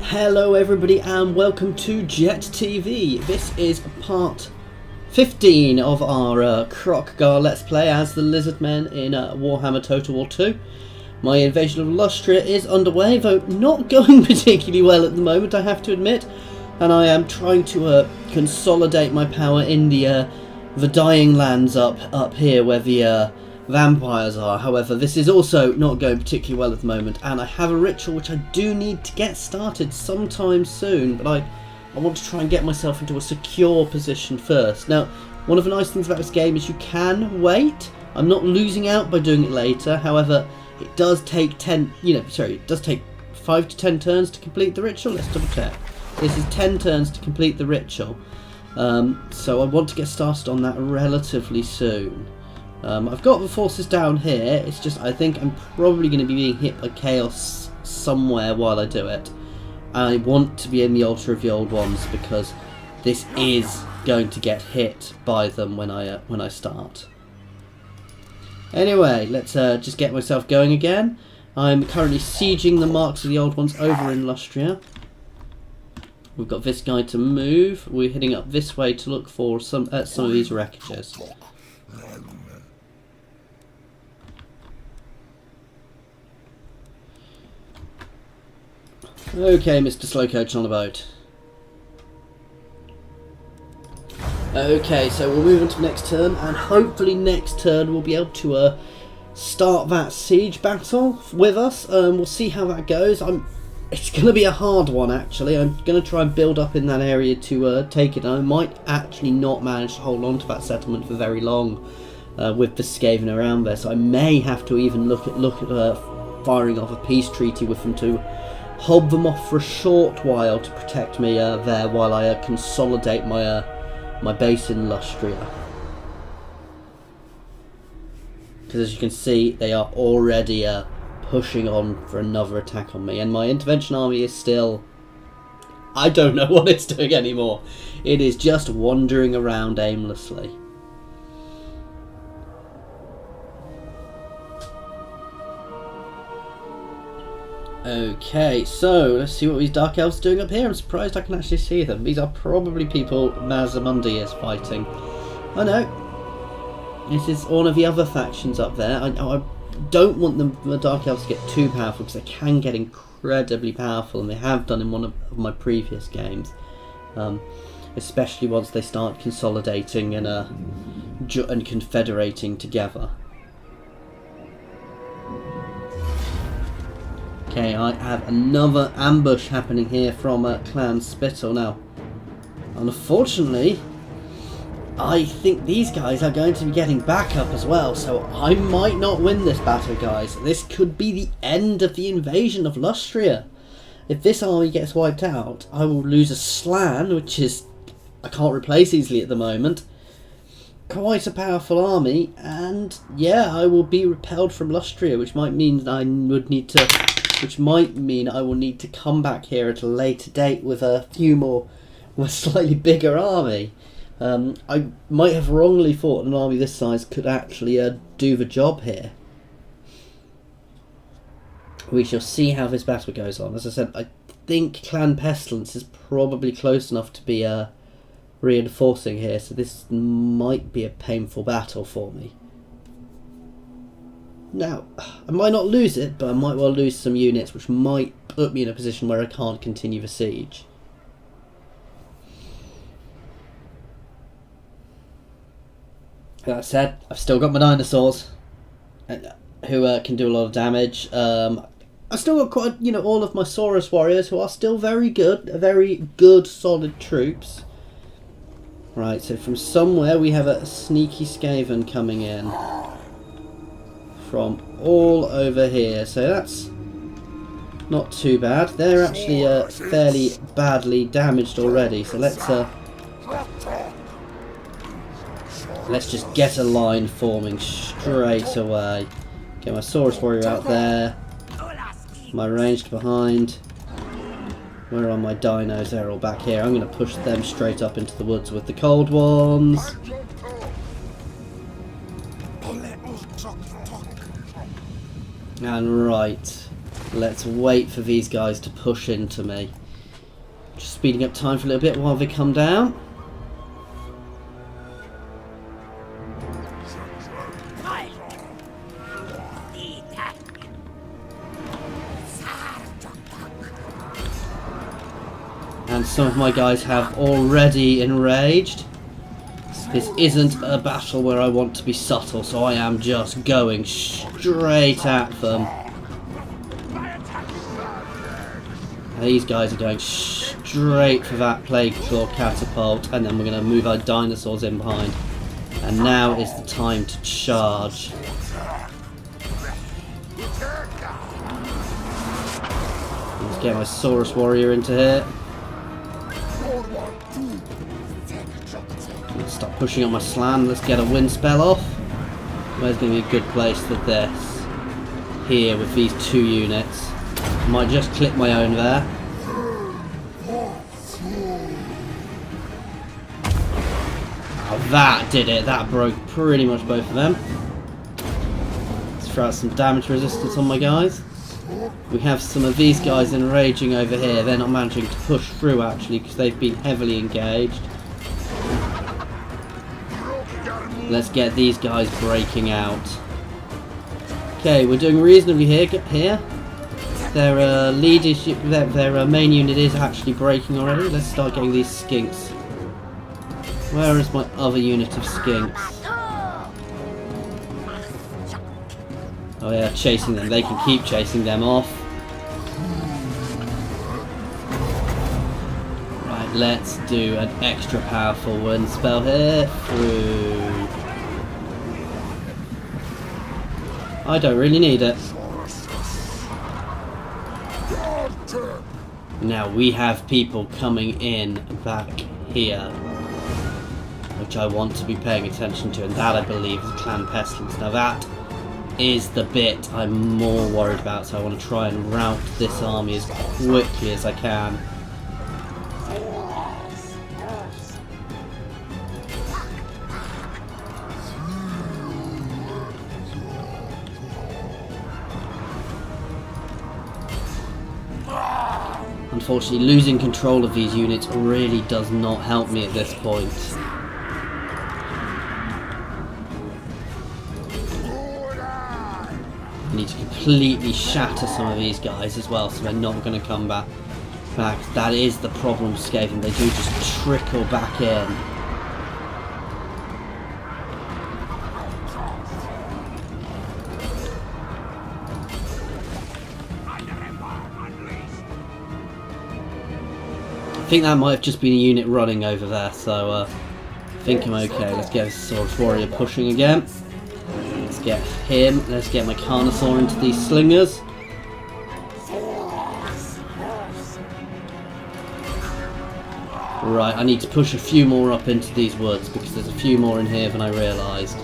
Hello everybody and welcome to Jet TV. This is part 15 of our Kroq-Gar Let's Play as the Lizardmen in Warhammer Total War 2. My invasion of Lustria is underway, though not going particularly well at the moment, I have to admit. And I am trying to consolidate my power in the dying lands up here where the vampires are. However, this is also not going particularly well at the moment, and I have a ritual which I do need to get started sometime soon, but I want to try and get myself into a secure position first. Now, one of the nice things about this game is you can wait. I'm not losing out by doing it later. However, it does take 5 to 10 turns to complete the ritual. Let's double check. This is 10 turns to complete the ritual. So I want to get started on that relatively soon. I've got the forces down here. It's just I think I'm probably going to be being hit by chaos somewhere while I do it. I want to be in the altar of the old ones because this is going to get hit by them when I start. Anyway, let's just get myself going again. I'm currently sieging the marks of the old ones over in Lustria. We've got this guy to move. We're heading up this way to look for some of these wreckages. Okay, Mr. Slow Coach on a boat. Okay, so we'll move on to the next turn, and hopefully next turn we'll be able to start that siege battle with us. We'll see how that goes. It's going to be a hard one, actually. I'm going to try and build up in that area to take it. I might actually not manage to hold on to that settlement for very long with the Skaven around there, so I may have to even look at firing off a peace treaty with them to hold them off for a short while to protect me there while I consolidate my base in Lustria. Because as you can see, they are already pushing on for another attack on me, and my intervention army is still... I don't know what it's doing anymore. It is just wandering around aimlessly. Okay, so let's see what these Dark Elves are doing up here. I'm surprised I can actually see them. These are probably people Mazamundi is fighting. Oh no, this is one of the other factions up there. I don't want the Dark Elves to get too powerful because they can get incredibly powerful, and they have done in one of my previous games. Especially once they start consolidating and confederating together. Okay, I have another ambush happening here from Clan Spittle now. Unfortunately, I think these guys are going to be getting backup as well, so I might not win this battle, guys. This could be the end of the invasion of Lustria. If this army gets wiped out, I will lose a Slan, which is I can't replace easily at the moment. Quite a powerful army, and yeah, I will be repelled from Lustria, which might mean I will need to come back here at a later date with a slightly bigger army. I might have wrongly thought an army this size could actually do the job here. We shall see how this battle goes on. As I said, I think Clan Pestilence is probably close enough to be reinforcing here, so this might be a painful battle for me. Now, I might not lose it, but I might well lose some units, which might put me in a position where I can't continue the siege. That said, I've still got my dinosaurs, who can do a lot of damage. I've still got quite, all of my Saurus warriors, who are still very good, solid troops. Right, so from somewhere we have a sneaky Skaven coming in. From all over here, so that's not too bad. They're actually fairly badly damaged already, so let's just get a line forming straight away. Get my Saurus warrior out there, my ranged behind. Where are my dinos? They're all back here. I'm going to push them straight up into the woods with the cold ones. And right, let's wait for these guys to push into me. Just speeding up time for a little bit while they come down. And some of my guys have already enraged. This isn't a battle where I want to be subtle, so I am just going straight at them. These guys are going straight for that plague claw catapult, and then we're going to move our dinosaurs in behind. And now is the time to charge. Let's get my Saurus warrior into here. Let's start pushing on my slam. Let's get a wind spell off. Where's going to be a good place for this? Here with these 2 units. Might just clip my own there. Oh, that did it. That broke pretty much both of them. Let's throw out some damage resistance on my guys. We have some of these guys enraging over here. They're not managing to push through actually because they've been heavily engaged. Let's get these guys breaking out. Okay, we're doing reasonably here. Their leadership, their main unit is actually breaking already. Let's start getting these skinks. Where is my other unit of skinks? Oh yeah, chasing them. They can keep chasing them off. Right, let's do an extra powerful wind spell here. Through. I don't really need it. Now we have people coming in back here, which I want to be paying attention to, and that I believe is Clan Pestilence. Now that is the bit I'm more worried about, so I want to try and rout this army as quickly as I can. Unfortunately, losing control of these units really does not help me at this point. I need to completely shatter some of these guys as well, so they're not going to come back. That is the problem with Skaven. They do just trickle back in. I think that might have just been a unit running over there, so I think I'm okay. Let's get a Swords Warrior pushing again. Let's get him. Let's get my Carnosaur into these slingers. Right, I need to push a few more up into these woods because there's a few more in here than I realised.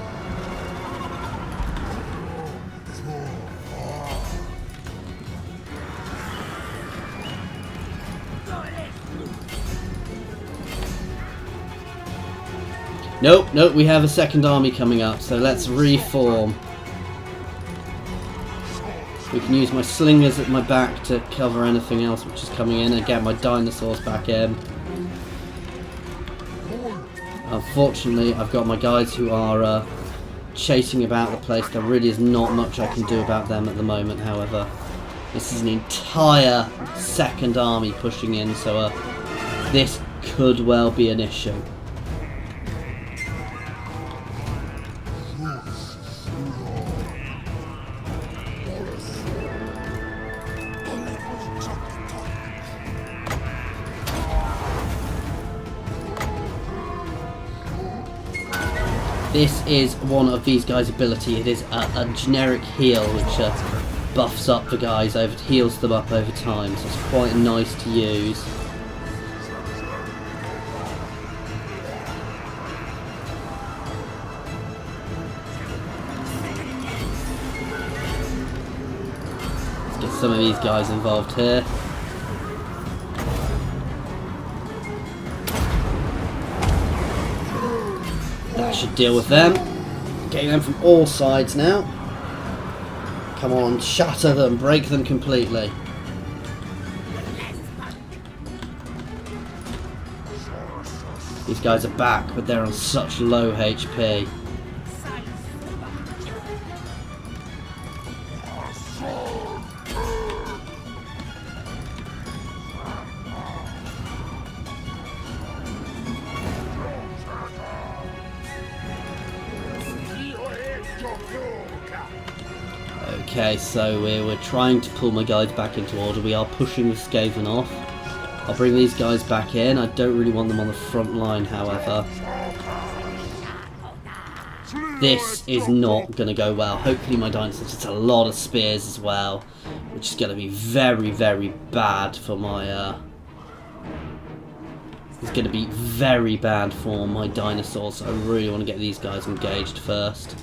Nope, we have a second army coming up, so let's reform. We can use my slingers at my back to cover anything else which is coming in and get my dinosaurs back in. Unfortunately, I've got my guys who are chasing about the place. There really is not much I can do about them at the moment, however. This is an entire second army pushing in, so this could well be an issue. This is one of these guys' ability. It is a generic heal which buffs up the guys, heals them up over time, so it's quite nice to use. Let's get some of these guys involved here. That should deal with them. Getting them from all sides now. Come on, shatter them, break them completely. These guys are back, but they're on such low HP. Okay, so we're trying to pull my guys back into order. We are pushing the Skaven off. I'll bring these guys back in. I don't really want them on the front line, however. This is not going to go well. Hopefully my dinosaurs. It's a lot of spears as well, which is going to be very, very bad for my... It's going to be very bad for my dinosaurs. So I really want to get these guys engaged first.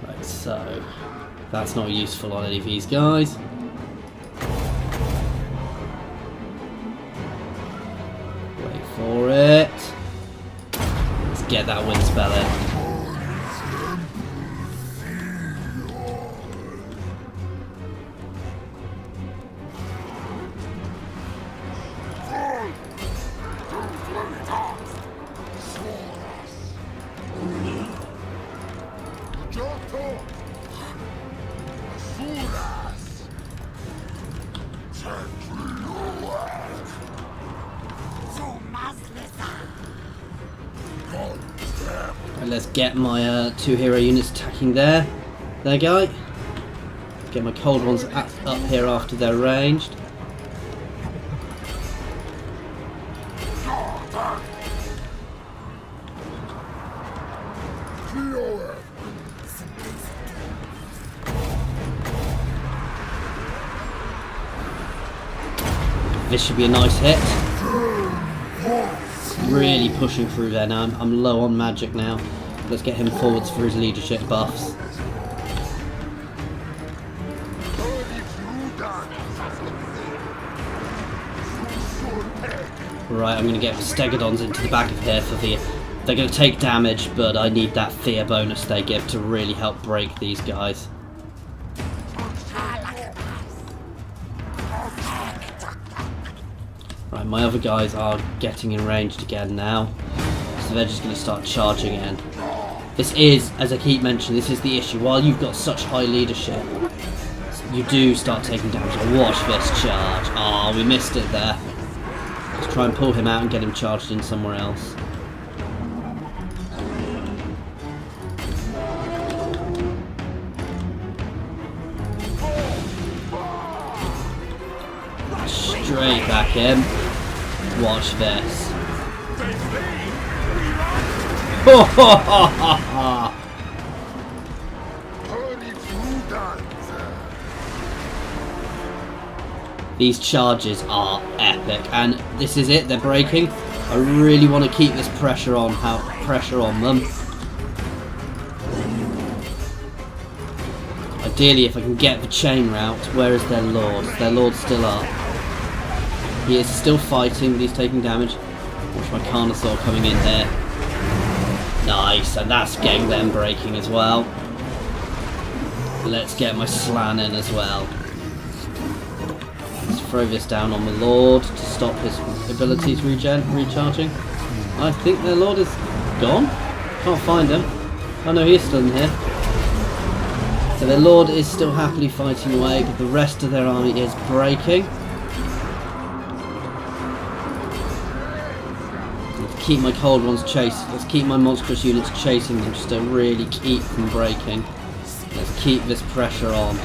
Right, so that's not useful on any of these guys. Wait for it. Let's get that wind spell in. Let's get my 2 hero units attacking there. There, guy. Get my cold ones up here after they're ranged. This should be a nice hit. Really pushing through there now. I'm low on magic now. Let's get him forwards for his leadership buffs. Right, I'm going to get Stegodons into the back of here for the... They're going to take damage, but I need that fear bonus they give to really help break these guys. Right, my other guys are getting enraged again now, so they're just going to start charging in. This is, as I keep mentioning, this is the issue. While you've got such high leadership, you do start taking damage. Watch this charge. Oh, we missed it there. Let's try and pull him out and get him charged in somewhere else. Straight back in. Watch this. These charges are epic, and this is it. They're breaking. I really want to keep this pressure on them. Ideally, if I can get the chain route. Where is their lord? Their lord's still up. He is still fighting, but he's taking damage. Watch my Carnosaur coming in here. Nice, and that's getting them breaking as well. Let's get my Slan in as well. Let's throw this down on the Lord to stop his abilities recharging. I think their Lord is gone. Can't find him. Oh no, he is still in here. So their Lord is still happily fighting away, but the rest of their army is breaking. Keep my cold ones chasing. Let's keep my monstrous units chasing them just to really keep them breaking. Let's keep this pressure on.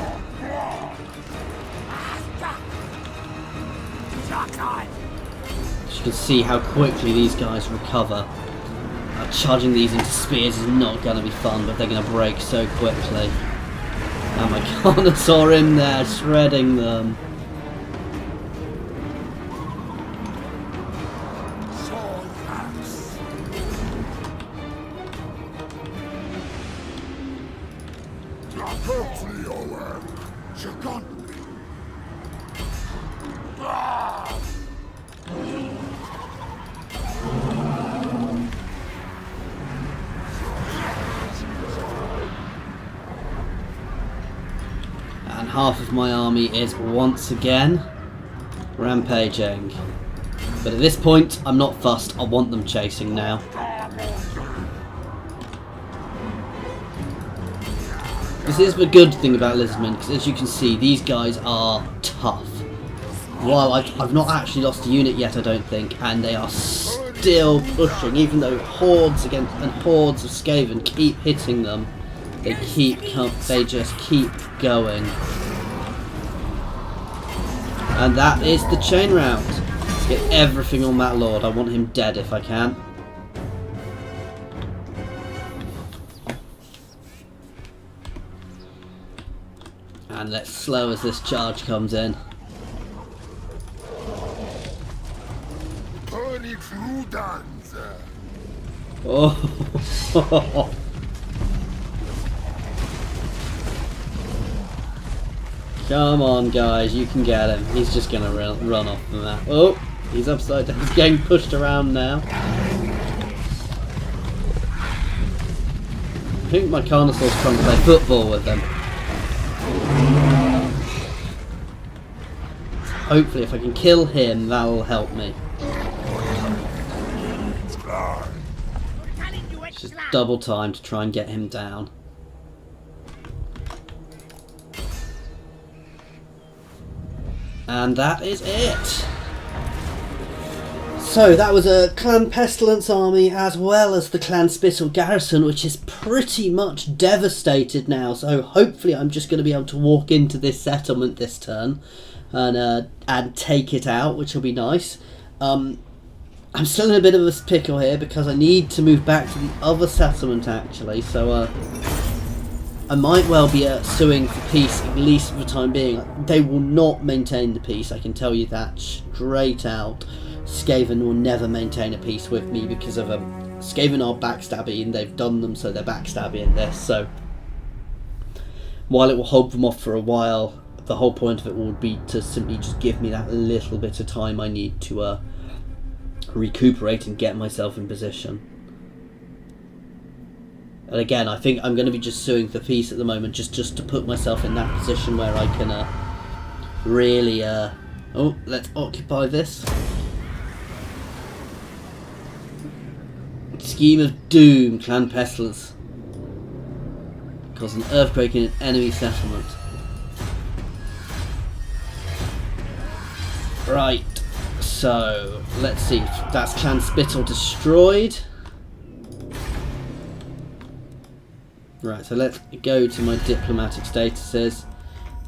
As you can see how quickly these guys recover. Charging these into spears is not going to be fun, but they're going to break so quickly. And my Carnosaur in there, shredding them. half of my army is once again rampaging. But at this point, I'm not fussed. I want them chasing now. This is the good thing about Lizardmen, because as you can see, these guys are tough. While I've not actually lost a unit yet, I don't think, and they are still pushing, even though hordes of Skaven keep hitting them. They just keep going. And that is the chain round. Let's get everything on that lord. I want him dead if I can. And let's slow as this charge comes in. Oh. Come on, guys, you can get him. He's just gonna run off from that. Oh, he's upside down. He's getting pushed around now. I think my Carnosaur's trying to play football with them. Hopefully, if I can kill him, that'll help me. Just double time to try and get him down. And that is it. So that was a Clan Pestilence army as well as the Clan Spittle garrison, which is pretty much devastated now. So hopefully I'm just going to be able to walk into this settlement this turn and take it out, which will be nice. I'm still in a bit of a pickle here because I need to move back to the other settlement actually. So I might well be suing for peace, at least for the time being. They will not maintain the peace, I can tell you that straight out. Skaven will never maintain a peace with me because of Skaven are backstabby and they've done them, so they're backstabby in this. So while it will hold them off for a while, the whole point of it will be to simply just give me that little bit of time I need to recuperate and get myself in position. And again, I think I'm going to be just suing for peace at the moment, just to put myself in that position where I can really... oh, let's occupy this. Scheme of Doom, Clan Pestilence. Cause an earthquake in an enemy settlement. Right, so let's see. That's Clan Spittle destroyed. Right, so let's go to my diplomatic statuses.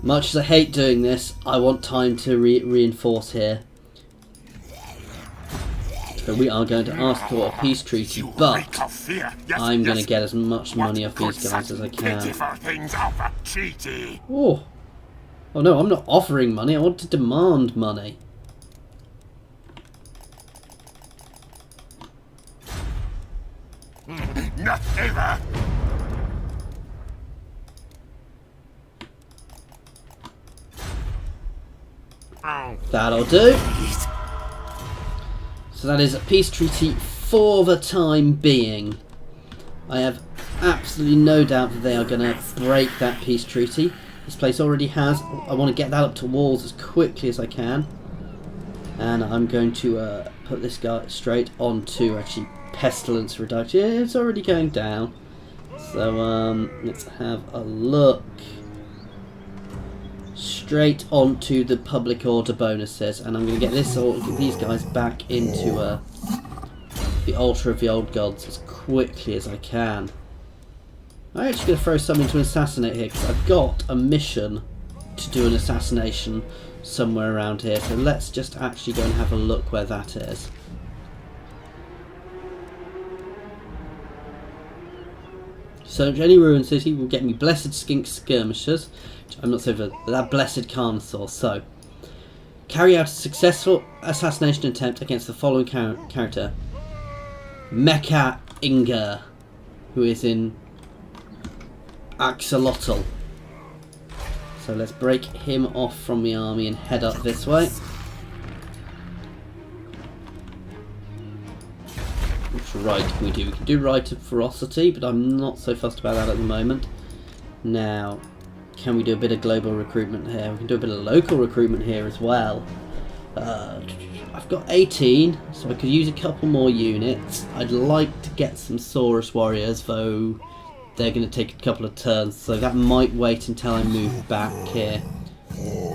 Much as I hate doing this, I want time to reinforce here. So we are going to ask for a peace treaty, but I'm going to get as much money off these guys as I can. Oh no, I'm not offering money, I want to demand money. That'll do. So that is a peace treaty for the time being. I have absolutely no doubt that they are going to break that peace treaty. This place already has. I want to get that up to walls as quickly as I can. And I'm going to put this guy straight onto actually pestilence reduction. Yeah, it's already going down. So let's have a look. Straight onto the public order bonuses, and I'm going to get these guys back into the altar of the old gods as quickly as I can. I'm actually going to throw something to assassinate here because I've got a mission to do an assassination somewhere around here. So let's just actually go and have a look where that is. So Jenny Ruin City will get me Blessed Skink Skirmishers. I'm not saying that Blessed Carnosaur. So, carry out a successful assassination attempt against the following character. Mecha Inger, who is in Axolotl. So let's break him off from the army and head up this way. Which right can we do? We can do Rite of Ferocity, but I'm not so fussed about that at the moment. Now, can we do a bit of global recruitment here? We can do a bit of local recruitment here as well. I've got 18, so I could use a couple more units. I'd like to get some Saurus warriors, though they're going to take a couple of turns, so that might wait until I move back here.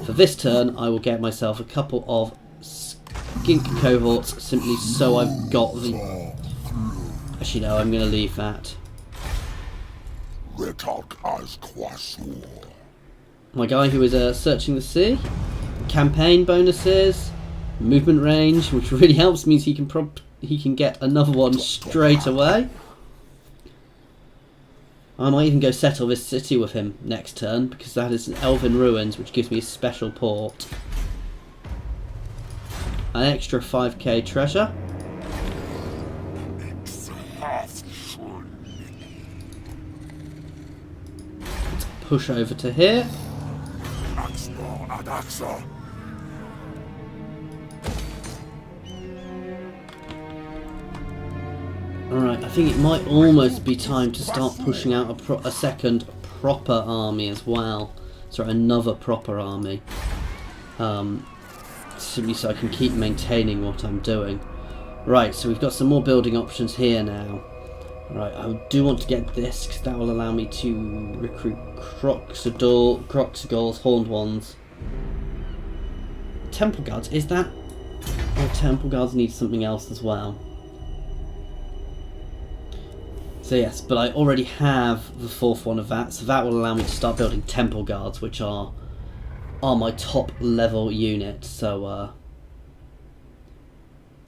For this turn, I will get myself a couple of skink cohorts, simply so I've got the... Actually, no, I'm going to leave that. My guy who is searching the sea. Campaign bonuses, movement range, which really helps, means he can get another one straight away. I might even go settle this city with him next turn, because that is an elven ruins, which gives me a special port. An extra 5k treasure. Let's push over to here. Alright, I think it might almost be time to start pushing out a second proper army as well. Sorry, another proper army. Simply so I can keep maintaining what I'm doing. Right, so we've got some more building options here now. Right, I do want to get this, because that will allow me to recruit Kroq-Gar's horned ones. Temple guards, is that... Oh, temple guards need something else as well. So yes, but I already have the fourth one of that, so that will allow me to start building temple guards, which are my top level unit. So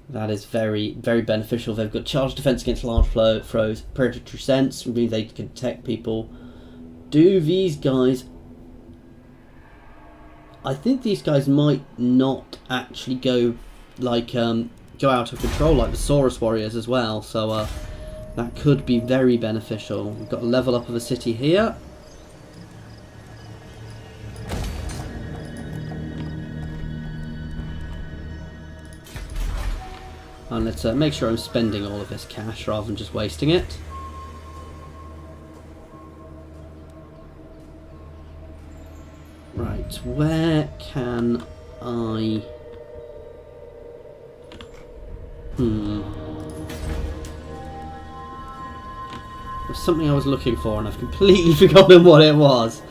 that is very, very beneficial. They've got charge defense against large throws, predatory sense, which means they can detect people. Do these guys... I think these guys might not actually go like go out of control like the Saurus warriors as well. So that could be very beneficial. We've got a level up of a city here. And let's make sure I'm spending all of this cash rather than just wasting it. Right, where can I... There's something I was looking for and I've completely forgotten what it was.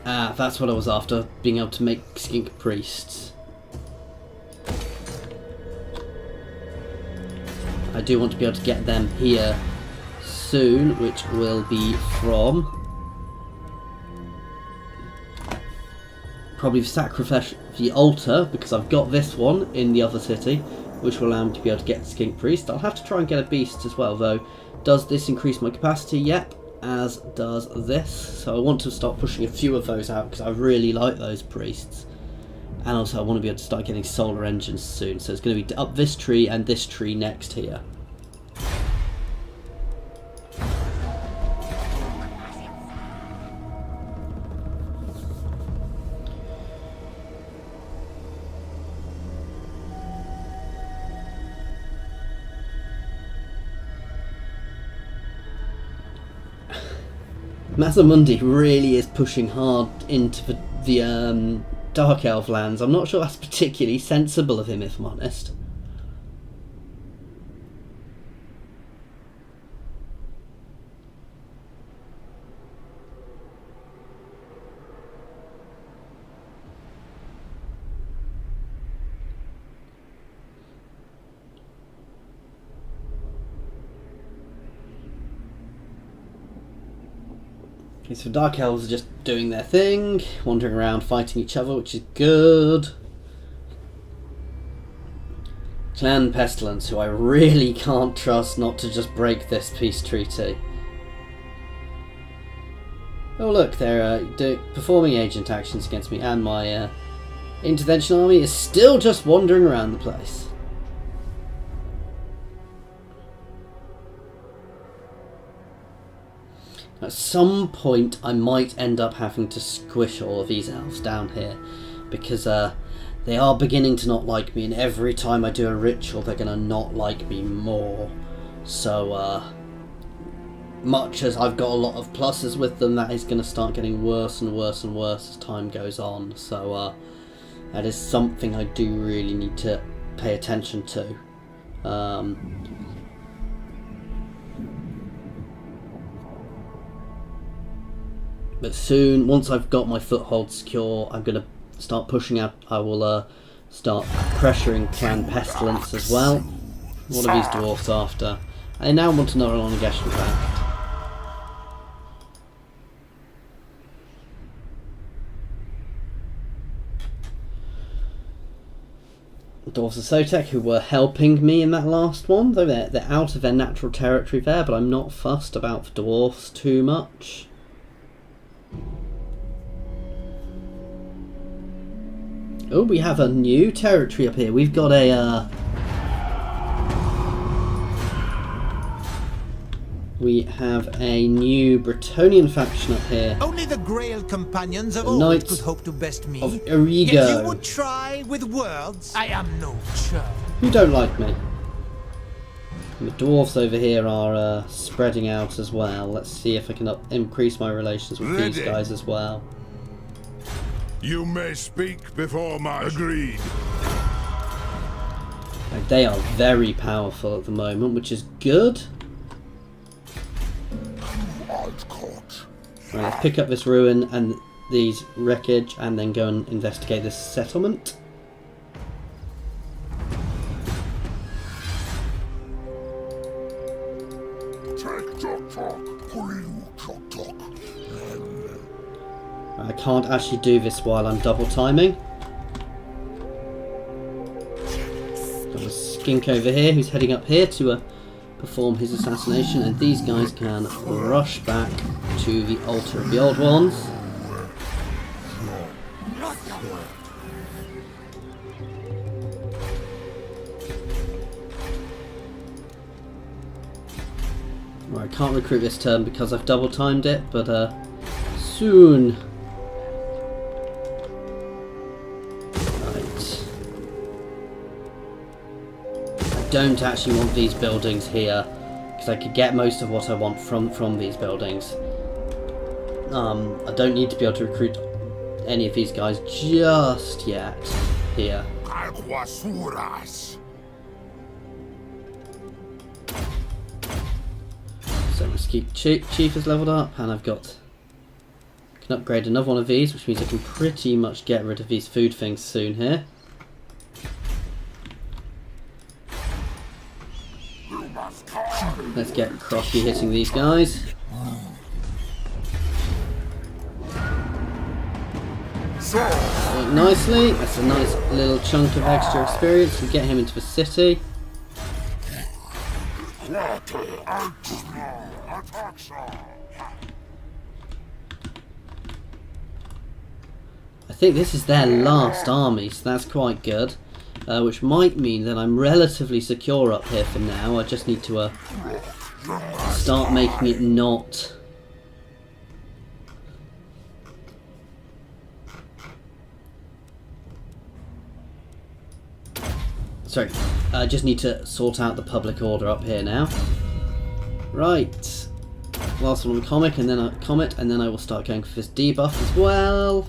Ah, that's what I was after, being able to make skink priests. I do want to be able to get them here soon, which will be from probably sacrifice the altar, because I've got this one in the other city, which will allow me to be able to get the skink priest. I'll have to try and get a beast as well, though. Does this increase my capacity? Yep, as does this. So I want to start pushing a few of those out because I really like those priests. And also I want to be able to start getting solar engines soon. So it's going to be up this tree and this tree next here. Mazamundi really is pushing hard into the Dark Elf lands. I'm not sure that's particularly sensible of him, if I'm honest. Okay, so Dark Elves are just doing their thing, wandering around fighting each other, which is good. Clan Pestilence, who I really can't trust not to just break this peace treaty. Oh look, they're performing agent actions against me, and my intervention army is still just wandering around the place. At some point I might end up having to squish all of these elves down here, because they are beginning to not like me, and every time I do a ritual they're going to not like me more. So much as I've got a lot of pluses with them, that is going to start getting worse and worse and worse as time goes on. So that is something I do really need to pay attention to. But soon, once I've got my foothold secure, I'm going to start pushing out. I will start pressuring Clan Pestilence as well. What are these dwarfs after? I now want another elongation track. Dwarves of Sotek, who were helping me in that last one, though they're out of their natural territory there, but I'm not fussed about the dwarfs too much. Oh, we have a new territory up here. We've got a we have a new Bretonnian faction up here. Only the Grail companions of old could hope to best me. Of Erigo. Yet you would try with words. I am no churl. Who don't like me? And the dwarves over here are spreading out as well. Let's see if I can increase my relations with these guys as well. You may speak before my agreed. They are very powerful at the moment, which is good. Right, let's pick up this ruin and these wreckage and then go and investigate this settlement. I can't actually do this while I'm double timing. Got a skink over here who's heading up here to perform his assassination, and these guys can rush back to the altar of the old ones. Right, I can't recruit this turn because I've double timed it, but soon. Don't actually want these buildings here because I could get most of what I want from these buildings. I don't need to be able to recruit any of these guys just yet here. So let's keep Chief is leveled up, and can upgrade another one of these, which means I can pretty much get rid of these food things soon here. Let's get Kroq-Gar hitting these guys. Work nicely. That's a nice little chunk of extra experience to get him into the city. I think this is their last army, so that's quite good. Which might mean that I'm relatively secure up here for now. I just need to start making it not... Sorry, I just need to sort out the public order up here now. Right. Last one on the comic, and then I will start going for this debuff as well.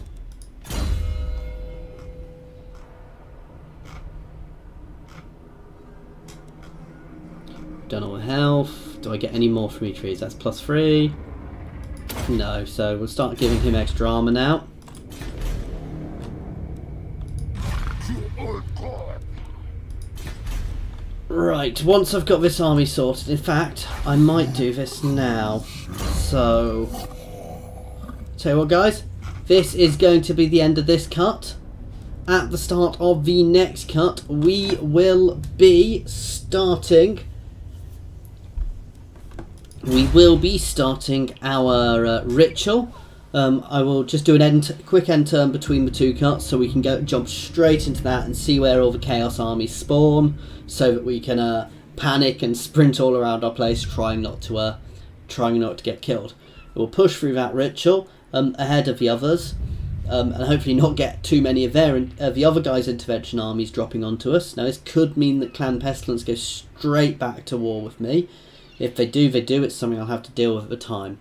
Done all health. Do I get any more from each of these? That's +3. No, so we'll start giving him extra armor now. Right, once I've got this army sorted, in fact, I might do this now. So, tell you what guys, this is going to be the end of this cut. At the start of the next cut, we will be starting... our ritual. I will just do a quick end turn between the two cuts so we can jump straight into that and see where all the Chaos armies spawn, so that we can panic and sprint all around our place, trying not to get killed. We'll push through that ritual ahead of the others, and hopefully not get too many of the other guys' intervention armies dropping onto us. Now this could mean that Clan Pestilence goes straight back to war with me. If they do, they do. It's something I'll have to deal with at the time.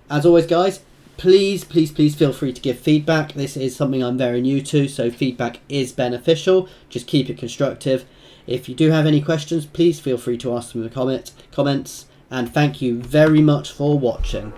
As always, guys, please feel free to give feedback. This is something I'm very new to, so feedback is beneficial. Just keep it constructive. If you do have any questions, please feel free to ask them in the comments. And thank you very much for watching.